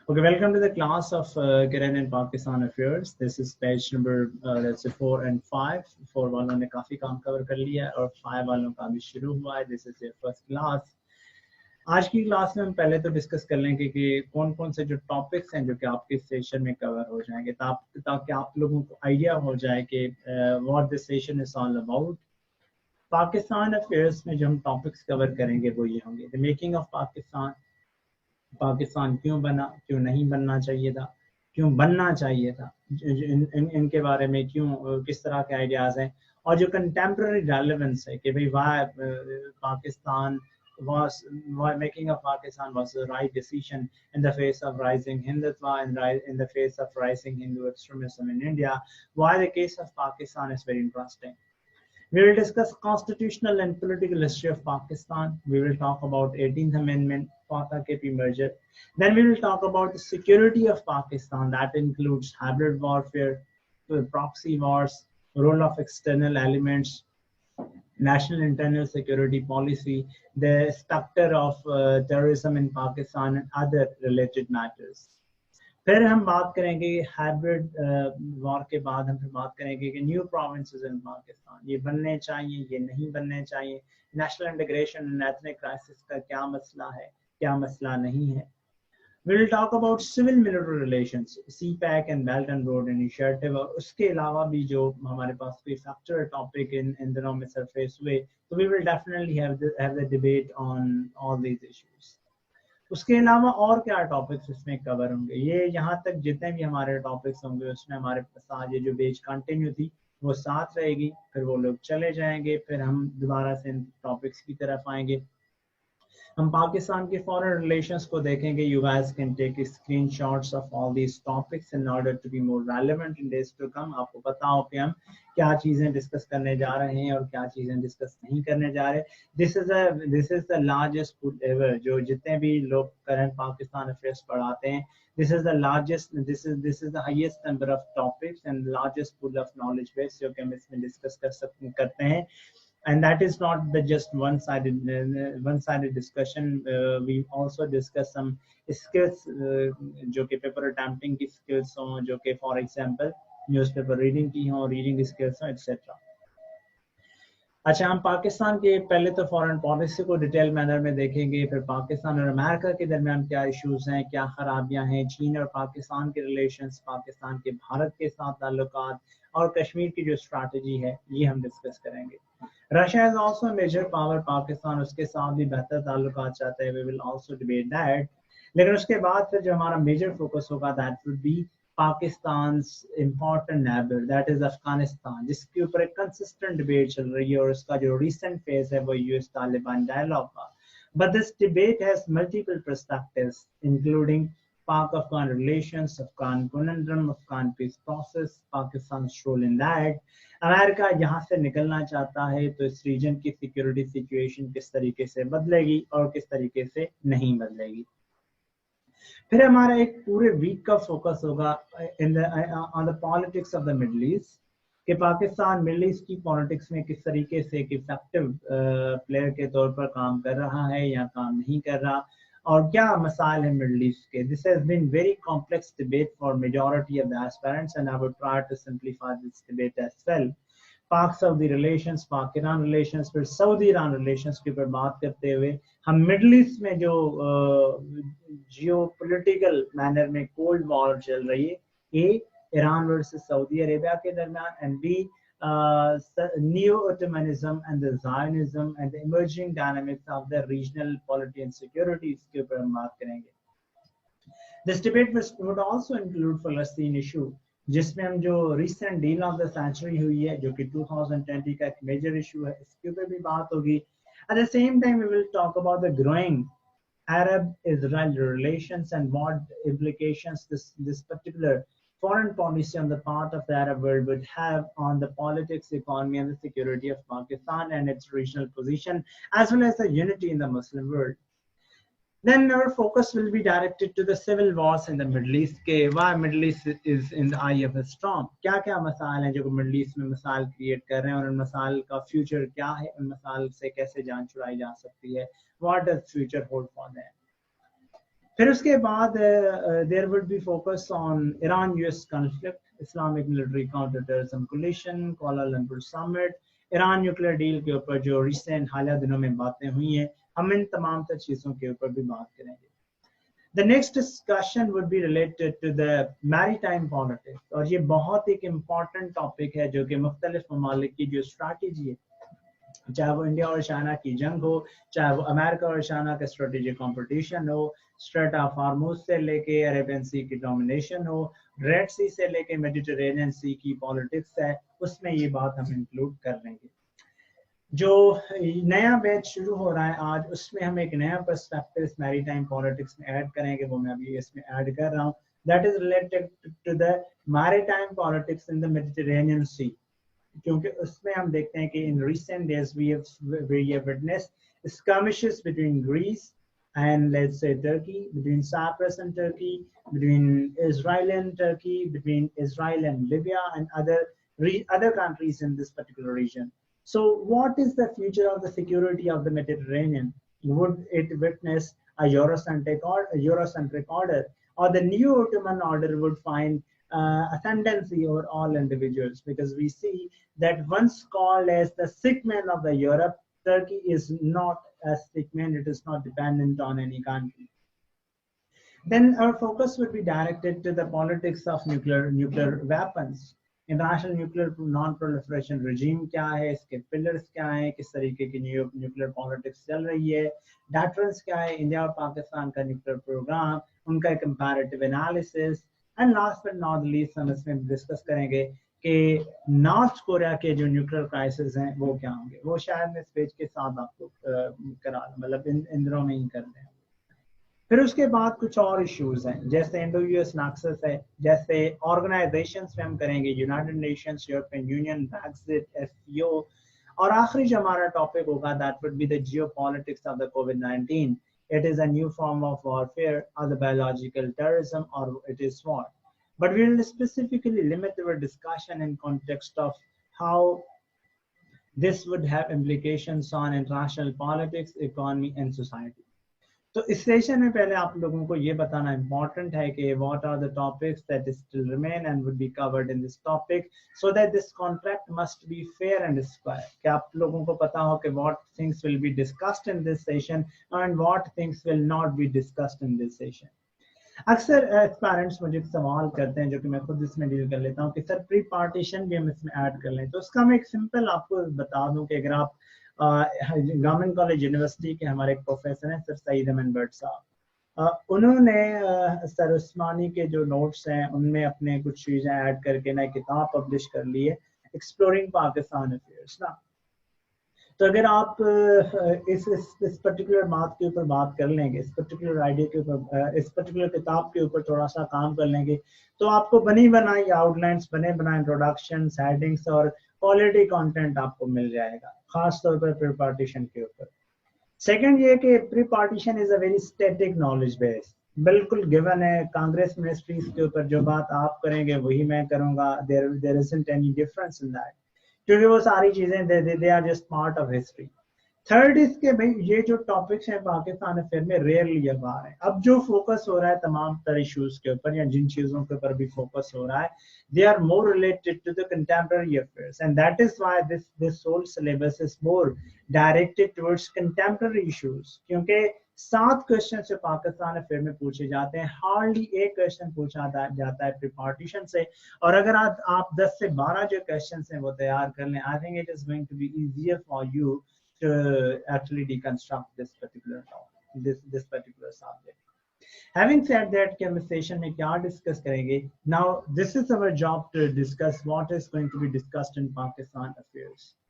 Okay, welcome to the class of Iran and Pakistan affairs. This is page number let's say 4 and 5. 4 वालों ने काफी काम cover कर लिया है और 5 वालों का भी शुरू हुआ है. This is your first class. आज की क्लास में हम पहले तो डिस्कस कर लेंगे कि कौन कौन से जो टॉपिक्स हैं जो कि आपके सेशन में कवर हो जाएंगे ताकि आप लोगों को आइडिया हो जाए कि what this session is all about. Pakistan affairs में जो हम टॉपिक्स कवर करेंगे वो ये होंगे. The making of Pakistan, Pakistan क्यों बना, क्यों नहीं बनना चाहिए था, क्यों बनना चाहिए था, इनके बारे में क्यों किस तरह के आइडियाज हैं, और जो कंटेम्प्रेरी रेलेवेंस है कि भाई why Pakistan was making of Pakistan was the right decision in the face of rising Hindutva and in the face of rising Hindu extremism in India. Why the case of Pakistan is very interesting. We will discuss constitutional and political history of Pakistan. We will talk about 18th Amendment, FATA-KP merger. Then we will talk about the security of Pakistan. That includes hybrid warfare, proxy wars, role of external elements, national internal security policy, the specter of terrorism in Pakistan, and other related matters. फिर हम बात करेंगे hybrid war के बाद हम फिर बात करेंगे कि न्यू प्रोविंसेस इन पाकिस्तान ये बनने चाहिए, ये नहीं बनने चाहिए, national integration and ethnic crisis का क्या मसला है, क्या मसला नहीं है. We will talk about civil military relations, CPAC and Belt and Road Initiative. और उसके अलावा भी जो हमारे पास कोई फैक्टर टॉपिक इन दिनों में सरफेस हुए, तो we will definitely have the debate on all these issues. उसके अलावा और क्या टॉपिक्स इसमें कवर होंगे, ये यहाँ तक जितने भी हमारे टॉपिक्स होंगे उसमें हमारे पास ये जो बेच कंटिन्यू थी वो साथ रहेगी, फिर वो लोग चले जाएंगे, फिर हम दोबारा से इन टॉपिक्स की तरफ आएंगे. हम पाकिस्तान के फॉरेन रिलेशंस को देखेंगे. You guys can take screenshots of all these topics in order to be more relevant in days to come. आपको पता हो कि हम क्या चीजें डिस्कस करने जा रहे हैं और क्या चीजें डिस्कस नहीं करने जा रहे. This is the largest pool ever. जो जितने भी लोग करंट पाकिस्तान अफेयर्स पढ़ाते हैं, this is the largest, this is the highest number of topics and largest pool of knowledge base जो कि हम इसमें डिस्कस करते हैं. And that is not the just one-sided discussion. We also discuss some skills जो कि paper attempting की skills हों, जो कि for example न्यूज़पेपर रीडिंग की हों, रीडिंग skills हों, etc. अच्छा, हम पाकिस्तान के पहले तो फॉरेन पॉलिसी को डिटेल मैनर में देखेंगे, फिर पाकिस्तान और अमेरिका के दरमियान क्या इश्यूज हैं, क्या खराबियां हैं, चीन और पाकिस्तान के रिलेशंस, पाकिस्तान के भारत के साथ ताल्लुकात और कश्मीर की जो स्ट्रैटेजी है ये हम डिस्कस करेंगे. Russia is also major power. Pakistan उसके साथ भी बेहतर ताल्लुकात चाहते हैं. We will also debate that. लेकिन उसके बाद फिर जो हमारा मेजर फोकस होगा दैट वुड बी पाकिस्तान's important neighbor, that is Afghanistan, जिसके ऊपर एक कंसिस्टेंट डिबेट चल रही है और उसका जो रिसेंट फेज है वो यूएस तालिबान डायलॉग का. But this debate has multiple perspectives, including Pak-Afghan relations, Afghan conundrum, Afghan peace process, Pakistan's role in that. America यहाँ से निकलना चाहता है तो इस रीजन की सिक्योरिटी सिचुएशन किस तरीके से बदलेगी और किस तरीके से नहीं बदलेगी. फिर हमारा एक पूरे वीक का फोकस होगा on the politics of the middle east, कि पाकिस्तान मिडिल ईस्ट की पॉलिटिक्स में किस तरीके से एक इफेक्टिव प्लेयर के तौर पर काम कर रहा है या काम नहीं कर रहा, और क्या मसाइल है मिडिल ईस्ट के. This has been very complex debate for majority of the aspirants and I would try to simplify this debate as well. Pak Saudi relations, Pak Iran relations, फिर सऊदी ईरान रिलेशंस के ऊपर बात करते हुए हम मिडिल ईस्ट में जो जियोपॉलिटिकल मैनर में कोल्ड वॉर चल रही है, A Iran versus Saudi Arabia के दरमियान, and B neo-Ottomanism and the Zionism and the emerging dynamics of the regional polity and security, इसके ऊपर हम बात करेंगे. This debate would also include Palestine issue, जिसमें हम जो recent deal of the century हुई है जो कि 2020 का एक मेजर इशू है, इसके ऊपर भी बात होगी. At the same time we will talk about the growing Arab-Israel relations and what implications this particular foreign policy on the part of the Arab world would have on the politics, economy, and the security of Pakistan and its regional position, as well as the unity in the Muslim world. Then our focus will be directed to the civil wars in the Middle East. Why Middle East is in the eye of a storm? क्या मसाइल हैं जो Middle East में मसाइल create कर रहे हैं और उन मसाइल का फ्यूचर क्या है, उन मसाइल से कैसे जान छुड़ाई जा सकती है. What does future hold for them? फिर उसके बाद there would be focus on Iran US conflict, Islamic military counter terrorism coalition, Kuala Lumpur summit, Iran nuclear deal के ऊपर जो रिसेंट हालिया दिनों में बातें हुई हैं, हम इन तमाम तर चीज़ों के ऊपर भी बात करेंगे। The next discussion would be related to the maritime politics, और ये बहुत एक important topic है जो कि मुख्तलिफ ममालिक की जो strategy है, चाहे वो इंडिया और चाइना की जंग हो, चाहे वो अमेरिका और चाइना का स्ट्रेटेजिक कंपटीशन हो, स्ट्रेट ऑफ हार्मोज से लेके अरेबियन सी की डोमिनेशन हो, रेड सी से लेके मेडिटेरेनियन सी की पॉलिटिक्स है, उसमें ये बात हम इंक्लूड कर लेंगे। जो नया बैच शुरू हो रहा है आज, उसमें हम एक नया पर्सपेक्टिव इस मैरीटाइम पॉलिटिक्स में ऐड करेंगे, वो मैं अभी इसमें ऐड कर रहा हूँ, that is related to the maritime politics in the Mediterranean sea, क्योंकि उसमें हम देखते हैं कि in recent days we have witnessed skirmishes between Greece and let's say Turkey, between Cyprus and Turkey, between Israel and Turkey, between Israel and Libya and other countries in this particular region. So what is the future of the security of the Mediterranean? Would it witness a Eurocentric order, or the new Ottoman order would find ascendancy over all individuals? Because we see that once called as the sick man of the Europe, Turkey is not a sick man, it is not dependent on any country. Then our focus would be directed to the politics of nuclear weapons. International nuclear non proliferation regime क्या है, इसके pillars क्या हैं, किस तरीके की nuclear politics चल रही है, डेटरेंस क्या है, इंडिया और पाकिस्तान का न्यूक्लियर प्रोग्राम, उनका comparative analysis, and last but not least हम इसमें डिस्कस करेंगे कि नॉर्थ कोरिया के जो न्यूक्लियर क्राइसिस हैं वो क्या होंगे। वो शायद मैं इस पेज के साथ आपको करा मतलब इन दिनों में ही कर दें। फिर उसके बाद कुछ और इश्यूज हैं, जैसे इंडो यूएस नक्सस है, जैसे ऑर्गेनाइजेशंस में हम करेंगे United Nations, European union, Brexit, SCO, और आखिरी जो हमारा टॉपिक होगा that would be the geopolitics of the covid. It is a new form of warfare or the biological terrorism, or it is what. But we will specifically limit our discussion in context of how this would have implications on international politics, economy and society. तो इस session में पहले आप लोगों को ये बताना important है कि what are the topics that still remain and would be covered in this topic, so that this contract must be fair and square, कि आप लोगों को पता हो कि what things will be discussed in this session and what things will not be discussed in this session. अक्सर parents मुझे सवाल करते हैं, जो कि मैं खुद इसमें डील कर लेता हूँ, कि सर प्री पार्टीशन भी हम इसमें ऐड कर लें। तो उसका मैं एक सिंपल आपको बता दूं कि अगर आप गवर्नमेंट कॉलेज यूनिवर्सिटी के हमारे एक प्रोफेसर हैं सर सईद अमन भट्ट साहब, उन्होंने सर उस्मानी के जो नोट्स हैं उनमें अपने कुछ चीज़ें ऐड करके ना किताब पब्लिश कर ली है, एक्सप्लोरिंग पाकिस्तान अफेयर्स ना। तो अगर आप इस पर्टिकुलर बात के ऊपर बात कर लेंगे, इस पर्टिकुलर आइडिया के ऊपर, इस पर्टिकुलर किताब के ऊपर थोड़ा सा काम कर लेंगे, तो आपको बनी बनाई आउटलाइंस, बने बनाए इंट्रोडक्शन, हेडिंग्स और क्वालिटी कंटेंट आपको मिल जाएगा, खास तौर पर प्री पार्टीशन के ऊपर। सेकंड ये कि pre partition is a very static knowledge base, बिल्कुल गिवन है। कांग्रेस मिनिस्ट्रीज के ऊपर जो बात आप करेंगे वही मैं करूंगा, there isn't any difference in that, क्योंकि वो सारी चीजें they are just part of history. Third इसके भाई ये जो टॉपिक्स हैं पाकिस्तान अफेयर में रेयरली अब आ रहे हैं। अब जो फोकस हो रहा है तमाम तर इश्यूज के ऊपर, या जिन चीजों के ऊपर भी फोकस हो रहा है, they are more related to the contemporary affairs, and that is why this whole syllabus is more directed towards contemporary issues, क्योंकि 7 क्वेश्चन से पाकिस्तान अफेयर में पूछे जाते हैं, हार्डली एक क्वेश्चन पूछा जाता है प्री पार्टीशन से। और अगर आप 10 से 12 जो क्वेश्चन हैं वो तैयार कर लें, I think it is going to be easier for you to actually deconstruct this particular topic, this particular subject. Having said that कि हम इस सेशन में क्या डिस्कस करेंगे, now this is our job to discuss what is going to be discussed in Pakistan affairs.